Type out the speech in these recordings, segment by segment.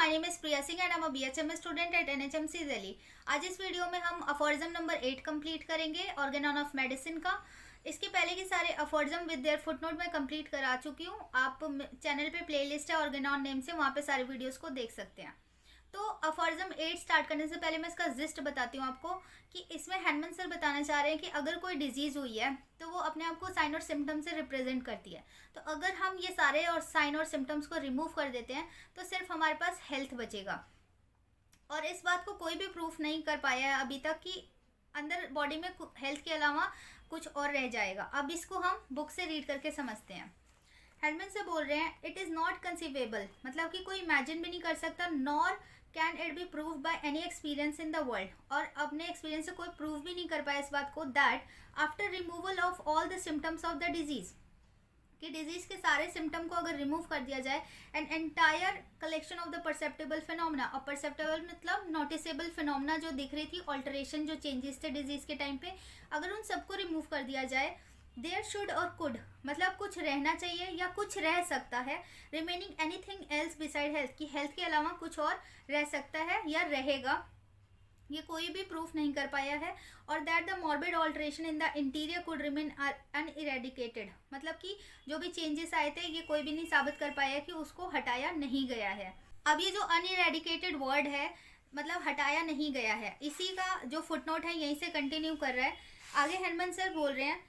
My name is Priya Singh and I am a BHMS student at NHMC Delhi. आज इस video में हम अफोरिज्म नंबर 8 कंप्लीट करेंगे, ऑर्गेनॉन ऑफ मेडिसिन का। इसके पहले के सारे अफोरिज्म विद देयर फुटनोट मैं कंप्लीट करा चुकी हूँ। आप चैनल पे प्लेलिस्ट है ऑर्गेनॉन नेम से, वहाँ पे सारे वीडियोस को देख सकते हैं। तो अफोरिज्म 8 स्टार्ट करने से पहले मैं इसका जिस्ट बताती हूँ आपको कि इसमें हैंडमैन सर बताना चाह रहे हैं कि अगर कोई डिजीज हुई है तो वो अपने आप को साइन और सिम्टम्स से रिप्रेजेंट करती है। तो अगर हम ये सारे और साइन और सिम्टम्स को रिमूव कर देते हैं तो सिर्फ हमारे पास हेल्थ बचेगा। और इस बात को कोई भी प्रूफ नहीं कर पाया है अभी तक कि अंदर बॉडी में हेल्थ के अलावा कुछ और रह जाएगा। अब इसको हम बुक से रीड करके समझते हैं। हैंडमैन से बोल रहे हैं इट इज़ नॉट कंसीवेबल, मतलब कि कोई इमेजिन भी नहीं कर सकता, nor can it be prove by any experience in the world, और अपने एक्सपीरियंस से कोई प्रूव भी नहीं कर पाया इस बात को, that after removal of all the symptoms of the disease, कि डिजीज के सारे सिम्टम को अगर रिमूव कर दिया जाए, an entire collection of the perceptible phenomena, और परसेप्टेबल मतलब नोटिसेबल फिनोमेना जो दिख रही थी, ऑल्टरेशन जो चेंजेस थे डिजीज के टाइम पे, अगर उन सबको रिमूव कर दिया जाए, देयर शुड और कुड मतलब कुछ रहना चाहिए या कुछ रह सकता है, remaining anything else beside health, कि हेल्थ के अलावा कुछ और रह सकता है या रहेगा, ये कोई भी प्रूफ नहीं कर पाया है। और that the morbid alteration in the interior could remain uneradicated, मतलब कि जो भी चेंजेस आए थे ये कोई भी नहीं साबित कर पाया कि उसको हटाया नहीं गया है। अब ये जो अनइरेडिकेटेड वर्ड है मतलब हटाया नहीं गया है, इसी का जो फुटनोट है यहीं से कंटिन्यू कर रहा है। आगे हैंडमैन सर बोल रहे हैं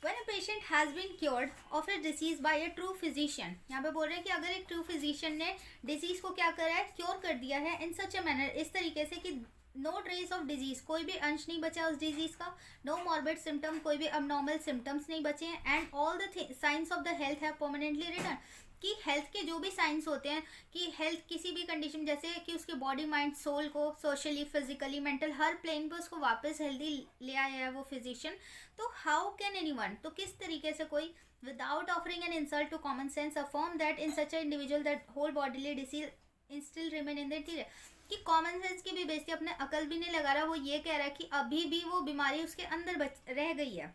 When a patient has been cured of a disease by a true physician, यहाँ पे बोल रहे हैं कि अगर एक ट्रू फिजिशियन ने डिजीज को क्या करा है, क्योर कर दिया है, इन सच ए मैनर, इस तरीके से कि नो ट्रेस ऑफ डिजीज, कोई भी अंश नहीं बचा उस डिजीज का, नो मॉर्बिड सिम्टम, कोई भी अबनॉर्मल सिम्टम्स नहीं बचे हैं, and all the science of the health have permanently return, कि हेल्थ के जो भी साइंस होते हैं कि हेल्थ किसी भी कंडीशन, जैसे कि उसके बॉडी माइंड सोल को सोशली फिजिकली मेंटल हर प्लेन पे उसको वापस हेल्दी ले आया है वो फिजिशियन, तो हाउ कैन एनीवन, तो किस तरीके से कोई without offering an insult to common sense affirm that in such a individual that whole bodily disease still remain in the interior, कि कॉमन सेंस की भी बेइज्जती, अपने अकल भी नहीं लगा रहा, वो ये कह रहा है कि अभी भी वो बीमारी उसके अंदर रह गई है।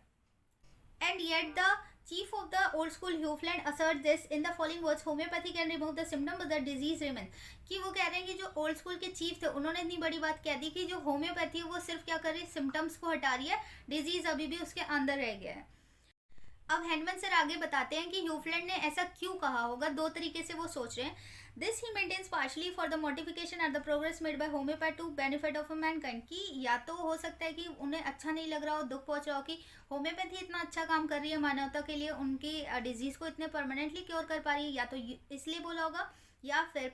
And yet the Chief of the old school Hufeland asserts this in the following words: homeopathy can remove the symptom but the disease remains, कि वो कह रहे हैं कि जो ओल्ड स्कूल के चीफ थे उन्होंने इतनी बड़ी बात कह दी कि जो होम्योपैथी है वो सिर्फ क्या कर रही है, सिम्टम्स को हटा रही है, डिजीज अभी भी उसके अंदर रह गया है। अब हैंडमैन सर आगे बताते हैं कि ह्यूफलैंड ने ऐसा क्यों कहा होगा, दो तरीके से वो सोच रहे हैं। This he maintains partially for the mortification and the progress made by homeopath to benefit of mankind, कि या तो हो सकता है कि उन्हें अच्छा नहीं लग रहा हो, दुख पहुंच रहा हो कि होम्योपैथी इतना अच्छा काम कर रही है मानवता के लिए, उनकी डिजीज को इतने परमानेंटली क्योर कर पा रही है, या तो इसलिए बोला होगा, या फिर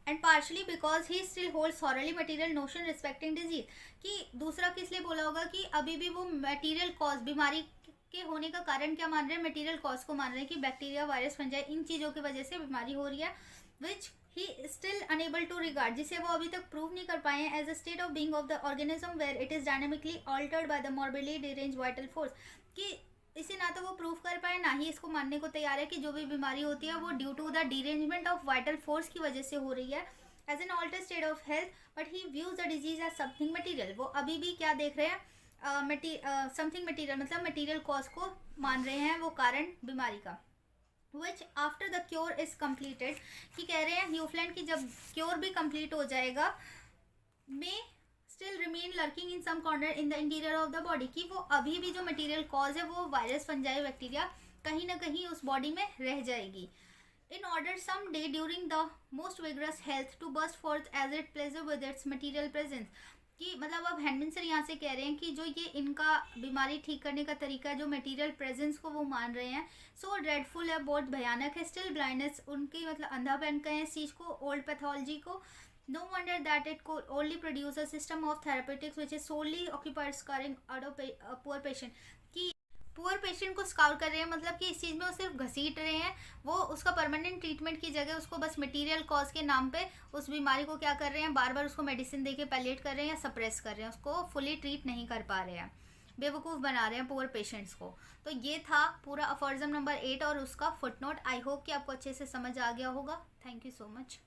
and partially because he still holds thoroughly material notion respecting disease, कि दूसरा किस लिए बोला होगा कि अभी भी वो मटेरियल कॉज, बीमारी के होने का कारण क्या मान रहे हैं, मटेरियल कॉज को मान रहे हैं कि बैक्टीरिया वायरस फंजाई इन चीज़ों की वजह से बीमारी हो रही है, which he still unable to regard, जिसे वो अभी तक प्रूव नहीं कर पाए हैं as a state of being of the organism where it is dynamically altered by the morbidly derange vital force, कि इसे ना तो वो प्रूव कर पाए ना ही इसको मानने को तैयार है कि जो भी बीमारी होती है वो due to the derangement of vital force की वजह से हो रही है as an alter state of health, but he views the disease as something material, वो अभी भी क्या देख रहे हैं, समथिंग मटीरियल, मतलब मटीरियल कॉज को मान रहे हैं वो कारण बीमारी का, which after the cure is completed, कि कह रहे हैं ह्यूफलैंड की जब क्योर भी कंप्लीट हो जाएगा, may still remain lurking in some corner in the interior of the body, कि वो अभी भी जो मटीरियल कॉज है वो वायरस फंजाई बैक्टीरिया कहीं ना कहीं उस बॉडी में रह जाएगी, in order some day during the most vigorous health to burst forth as it pleasure with its material presence, कि मतलब अब हैंडमैन सर यहाँ से कह रहे हैं कि जो ये इनका बीमारी ठीक करने का तरीका है, जो मटेरियल प्रेजेंस को वो मान रहे हैं, सो ड्रेडफुल है, बहुत भयानक है, स्टिल ब्लाइंडनेस, उनकी मतलब अंधापन कहें इस चीज़ को, ओल्ड पैथोलॉजी को, no wonder that it could only produce a system of therapeutics which is solely occupied scouring out of poor patient, कि पुअर पेशेंट को स्काउर कर रहे हैं, मतलब कि इस चीज़ में वो सिर्फ घसीट रहे हैं, वो उसका परमानेंट ट्रीटमेंट की जगह उसको बस मटेरियल कॉज के नाम पे उस बीमारी को क्या कर रहे हैं, बार बार उसको मेडिसिन देके पैलेट कर रहे हैं या सप्रेस कर रहे हैं, उसको फुली ट्रीट नहीं कर पा रहे हैं, बेवकूफ़ बना रहे हैं पुअर पेशेंट्स को। तो ये था पूरा अफोरिज्म नंबर 8 और उसका फुटनोट। आई होप कि आपको अच्छे से समझ आ गया होगा। Thank you so much.